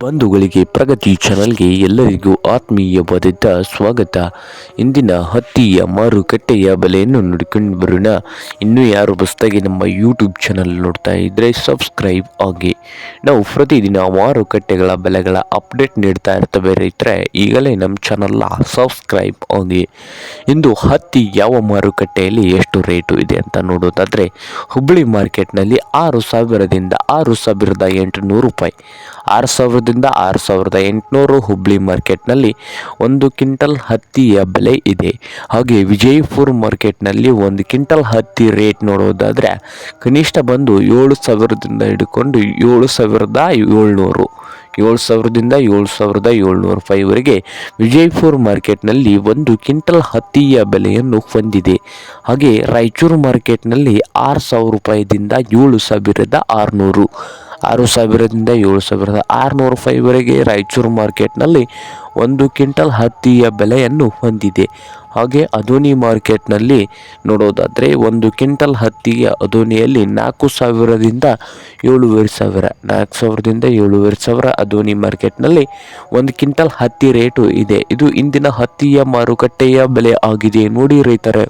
ಬಂಧುಗಳಿಗೆ ಪ್ರಗತಿ ಚಾನಲ್ಗೆ ಎಲ್ಲರಿಗೂ ಆತ್ಮೀಯವಾದ ಸ್ವಾಗತ. ಇಂದಿನ ಹತ್ತಿಯ ಮಾರುಕಟ್ಟೆಯ ಬೆಲೆಯನ್ನು ನೋಡಿಕೊಂಡು ಬರೋಣ. ಇನ್ನೂ ಯಾರು ಹೊಸದಾಗಿ ನಮ್ಮ ಯೂಟ್ಯೂಬ್ ಚಾನಲ್ ನೋಡ್ತಾ ಇದ್ದರೆ ಸಬ್ಸ್ಕ್ರೈಬ್ ಆಗಿ. ನಾವು ಪ್ರತಿದಿನ ಮಾರುಕಟ್ಟೆಗಳ ಬೆಲೆಗಳ ಅಪ್ಡೇಟ್ ನೀಡ್ತಾ ಇರ್ತೇವೆ ರೈತರೆ, ಈಗಲೇ ನಮ್ಮ ಚಾನಲ್ನ ಸಬ್ಸ್ಕ್ರೈಬ್ ಆಗಿ. ಇಂದು ಹತ್ತಿ ಯಾವ ಮಾರುಕಟ್ಟೆಯಲ್ಲಿ ಎಷ್ಟು ರೇಟು ಇದೆ ಅಂತ ನೋಡೋದಾದರೆ, ಹುಬ್ಬಳ್ಳಿ ಮಾರ್ಕೆಟ್ನಲ್ಲಿ 6,000ದಿಂದ 6,800 ರೂಪಾಯಿ, 6,000ದಿಂದ 6,800 ಹುಬ್ಬಳ್ಳಿ ಮಾರ್ಕೆಟ್ನಲ್ಲಿ 1 ಕ್ವಿಂಟಲ್ ಹತ್ತಿಯ ಬೆಲೆ ಇದೆ. ಹಾಗೆ ವಿಜಯಪುರ ಮಾರ್ಕೆಟ್ನಲ್ಲಿ 1 ಕ್ವಿಂಟಲ್ ಹತ್ತಿ ರೇಟ್ ನೋಡೋದಾದರೆ ಕನಿಷ್ಠ ಬಂದು 7,000ದಿಂದ ಹಿಡ್ಕೊಂಡು 7,700, 7,000ದಿಂದ 7,700 ರೂಪಾಯಿವರೆಗೆ ವಿಜಯಪುರ ಮಾರ್ಕೆಟ್ನಲ್ಲಿ 1 ಕ್ವಿಂಟಲ್ ಹತ್ತಿಯ ಬೆಲೆಯನ್ನು ಹೊಂದಿದೆ. ಹಾಗೆ ರಾಯಚೂರು ಮಾರ್ಕೆಟ್ನಲ್ಲಿ 6,000 ರೂಪಾಯಿದಿಂದ 7,600, 6,000ದಿಂದ 7,600 ರೂಪಾಯಿವರೆಗೆ ರಾಯಚೂರು ಮಾರ್ಕೆಟ್ನಲ್ಲಿ 1 ಕ್ವಿಂಟಲ್ ಹತ್ತಿಯ ಬೆಲೆಯನ್ನು ಹೊಂದಿದೆ. ಹಾಗೆ ಅದೋನಿ ಮಾರ್ಕೆಟ್ನಲ್ಲಿ ನೋಡೋದಾದರೆ 1 ಕ್ವಿಂಟಲ್ ಹತ್ತಿಯ ಅದೋನಿಯಲ್ಲಿ 4,000ದಿಂದ 7,500, 4,000ದಿಂದ 7,500 ಅದೋನಿ ಮಾರ್ಕೆಟ್ನಲ್ಲಿ 1 ಕ್ವಿಂಟಲ್ ಹತ್ತಿ ರೇಟು ಇದೆ. ಇದು ಇಂದಿನ ಹತ್ತಿಯ ಮಾರುಕಟ್ಟೆಯ ಬೆಲೆ ಆಗಿದೆ ನೋಡಿ ರೈತರೆ.